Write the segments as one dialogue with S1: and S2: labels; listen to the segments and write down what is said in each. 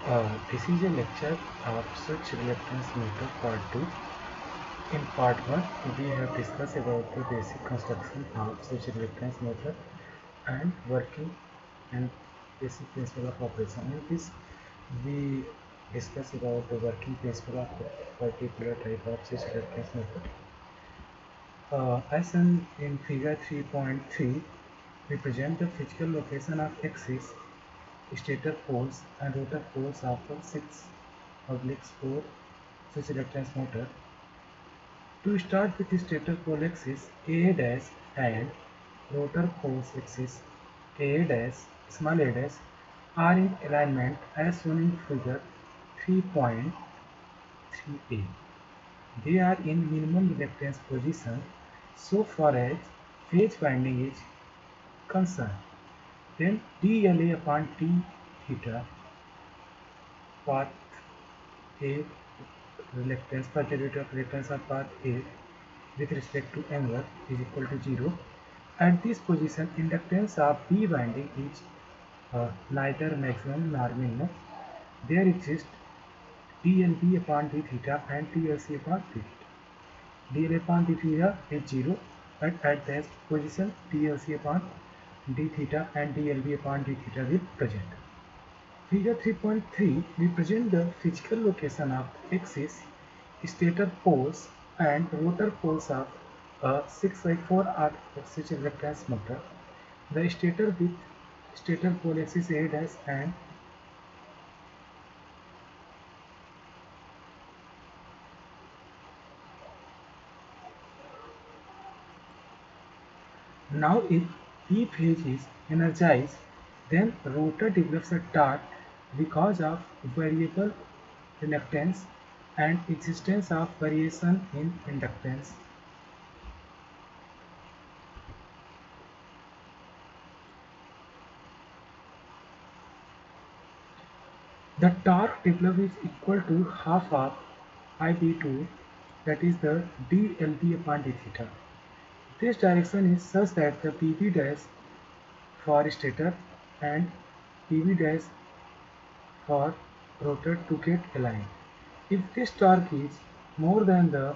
S1: This is a lecture of switch reluctance meter part 2. In part 1, we have discussed about the basic construction of switch reluctance meter and working and basic principle of operation. In this, we discuss about the working principle of a particular type of switch reluctance method. As in figure 3.3, we present the physical location of axis, stator poles and rotor poles of a 6/4 switch reluctance motor. To start with the stator pole axis A dash and rotor poles axis A dash small a dash are in alignment as shown in figure 3.3a. They are in minimum reluctance position so far as phase winding is concerned. Then dLA upon d theta path A reluctance per derivative of reluctance of path A with respect to angle is equal to 0. At this position, inductance of B winding is neither maximum nor minimum. There exists dLB upon d theta and dLC upon d theta. dL upon d theta is 0, but at this position dLC upon d theta and dLB upon d theta will present. Figure 3.3 we present the physical location of axis, stator poles and rotor poles of a 6/4 arc switch reluctance motor. The stator with stator pole axis A dash and now if P phase is energized, then rotor develops a torque because of variable reluctance and existence of variation in inductance. The torque developed is equal to half of Ib2, that is the dLb upon d theta. This direction is such that the PV dash for stator and PV dash for rotor to get aligned. If this torque is more than the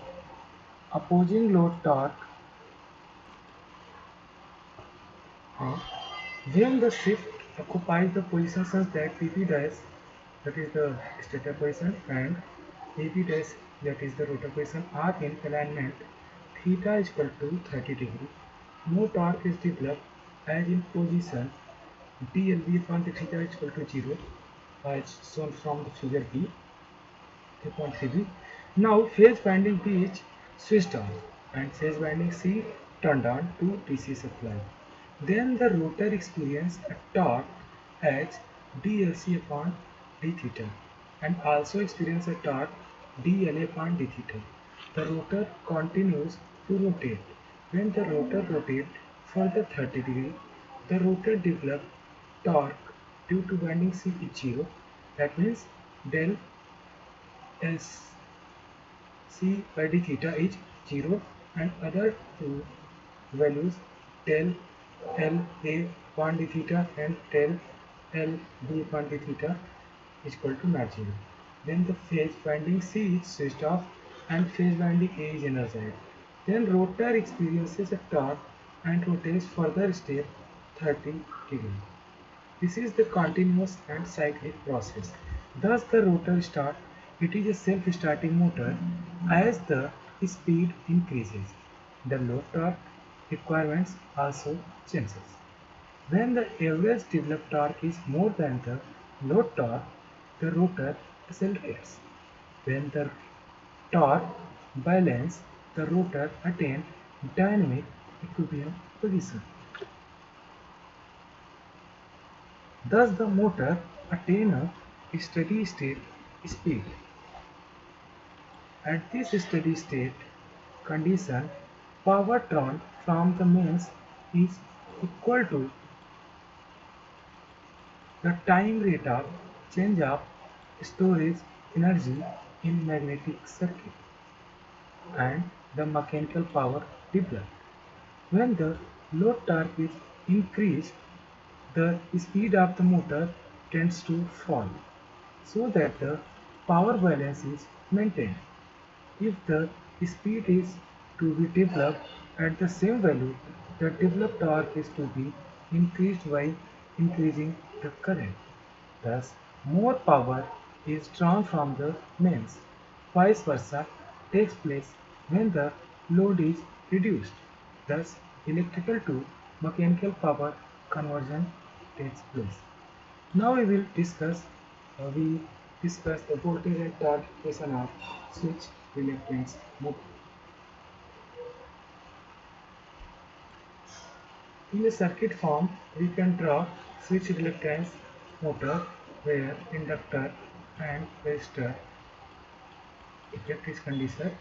S1: opposing load torque, then the shift occupies the position such that PP dash, that is the stator position, and AP dash, that is the rotor position, are in alignment. Theta is equal to 30 degree. No torque is developed as in position dLV upon the theta is equal to 0 as shown from the figure B 3.3b. Now phase winding B is switched on and phase winding C turned on to DC supply. Then the rotor experiences a torque as dLc upon d theta and also experiences a torque dLa upon d theta. The rotor continues to rotate. When the rotor rotates further 30 degree, the rotor develops torque due to winding C is 0. That means del S C by d theta is 0 and other two values del L A upon d theta and del L B upon d theta is equal to not 0. Then the phase winding C is switched off and phase winding A is energized. Then rotor experiences a torque and rotates further step 30 degree. This is the continuous and cyclic process. Thus the rotor start, it is a self-starting motor as the speed increases. The load torque requirements also changes. When the average developed torque is more than the load torque, the rotor accelerates. When the torque balance, the rotor attains dynamic equilibrium position. Thus the motor attains a steady state speed. At this steady state condition, power drawn from the mains is equal to the time rate of change of storage energy in magnetic circuit and the mechanical power developed. When the load torque is increased, the speed of the motor tends to fall. so that the power balance is maintained. If the speed is to be developed at the same value, the developed torque is to be increased by increasing the current. Thus, more power is drawn from the mains. Vice versa takes place when the load is reduced. Thus, electrical to mechanical power conversion takes place. Now we discuss the voltage and torque equation of switch reluctance motor. In the circuit form, we can draw switch reluctance motor where inductor and resistor effect is conditioned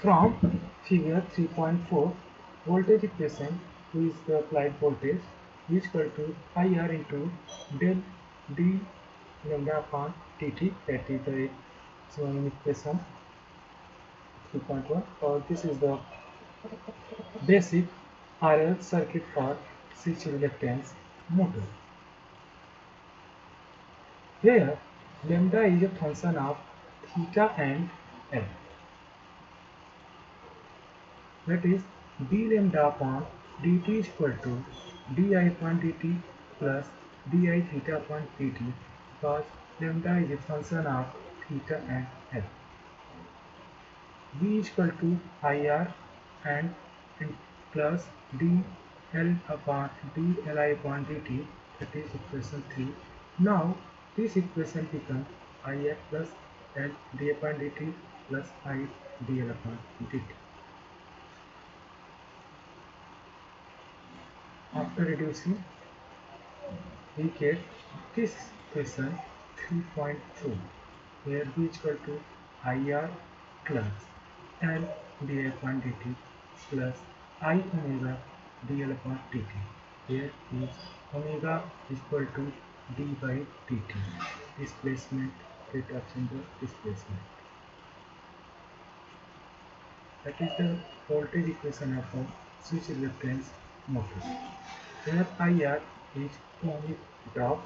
S1: from figure 3.4. Voltage equation, who is the applied voltage, is equal to IR into del d lambda upon dt, that is the Swain equation 3.1, or this is the basic RL circuit for switch reluctance motor, where lambda is a function of theta and L. That is, d lambda upon dt is equal to di upon dt plus di theta upon dt, because lambda is a function of theta and L. V is equal to IR and plus dl upon dli upon dt, that is equation 3. Now this equation becomes IR plus L d upon dt plus I dl upon dt. After reducing, we get this equation 3.4, where V is equal to IR plus L d upon dt plus I omega dl upon dt. Here is omega is equal to d by dt, displacement, rate of change of displacement. That is the voltage equation of a switch reluctance motor, where IR is ohmic drop,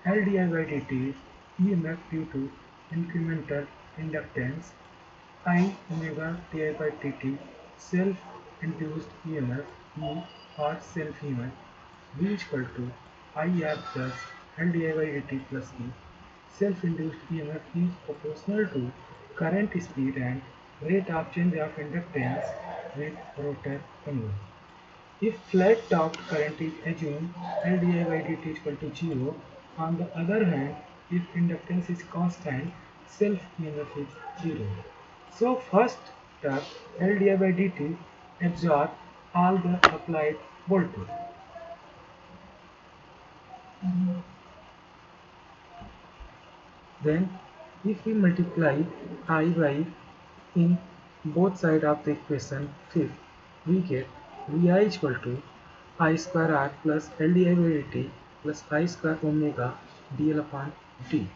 S1: LdI by dt is EMF due to incremental inductance, I omega di by dt self-induced EMF E or self-EMF. V is equal to IR plus LdI by dt plus E. Self-induced EMF is proportional to current speed and rate of change of inductance with rotor conversion. If flat-topped current is assumed, LdI by dt is equal to 0. On the other hand, if inductance is constant, self-EMF is 0. So first term, LdI by dt absorbs all the applied voltage. Then if we multiply I by in both sides of the equation fifth, we get Vi is equal to I square R plus LdI by dt plus I square omega dl upon d.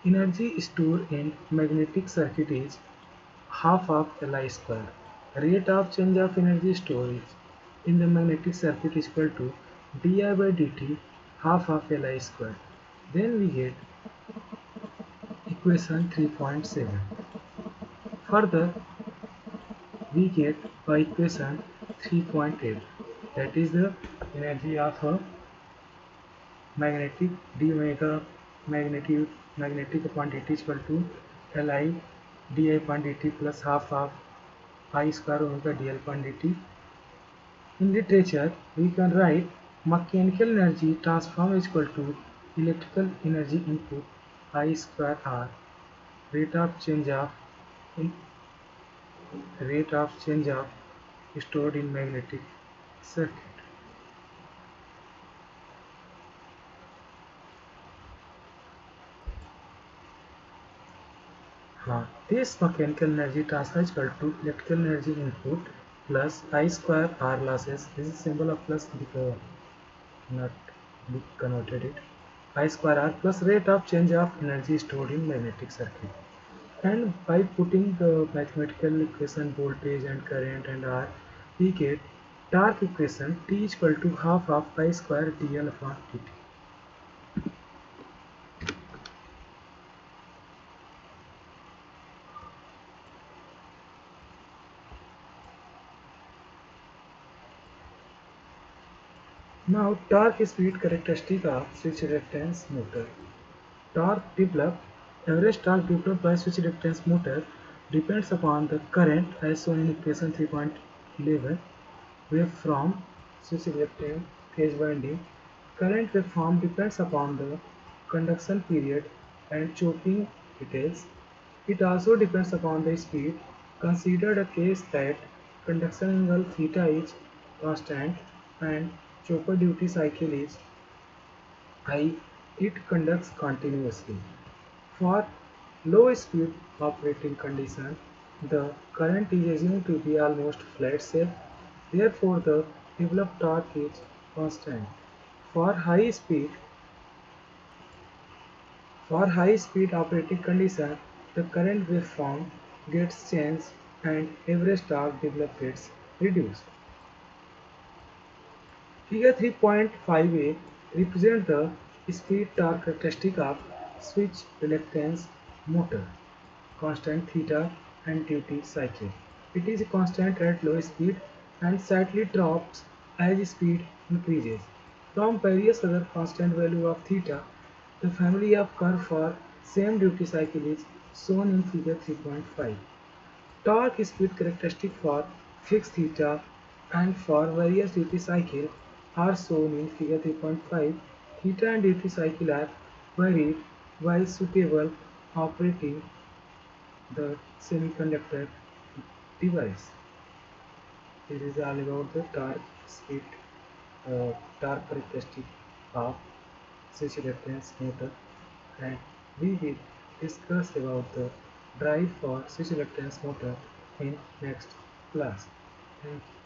S1: Energy stored in magnetic circuit is half of Li square. Rate of change of energy storage in the magnetic circuit is equal to di by dt half of Li square. Then we get equation 3.7. Further, we get by equation 3.8, that is the energy of a magnetic d omega magnetic upon dt is equal to Li di upon dt plus half of I square omega dl upon dt. In literature, we can write mechanical energy transform is equal to electrical energy input I square R, rate of change of in rate of change of stored in magnetic circuit. This mechanical energy transfer is equal to electrical energy input plus I square R losses. This is symbol of plus because not be converted it. I square R plus rate of change of energy stored in magnetic circuit. And by putting the mathematical equation voltage and current and R, we get torque equation T is equal to half of I square dl upon dt. Now, torque speed characteristic of switch reactance motor. Torque developed. Average torque developed by switch reactance motor depends upon the current as shown in equation 3.11. Waveform switch reactance phase winding. Current waveform depends upon the conduction period and chopping details. It also depends upon the speed. Consider a case that conduction angle theta is constant and chopper duty cycle is high. It conducts continuously. For low speed operating condition, the current is assumed to be almost flat shape, therefore the developed torque is constant. For high speed for high speed operating condition, the current waveform gets changed and average torque developed gets reduced. Figure 3.5a represents the speed torque characteristic of switch reluctance motor, constant theta and duty cycle. It is constant at low speed and slightly drops as speed increases. From various other constant value of theta, the family of curve for same duty cycle is shown in figure 3.5. Torque speed characteristic for fixed theta and for various duty cycle are shown in figure 3.5. Theta and duty cycle are varied while suitable operating the semiconductor device. This is all about the torque speed, torque characteristic of switch reference motor, and we will discuss about the drive for switch reference motor in next class. Thank you.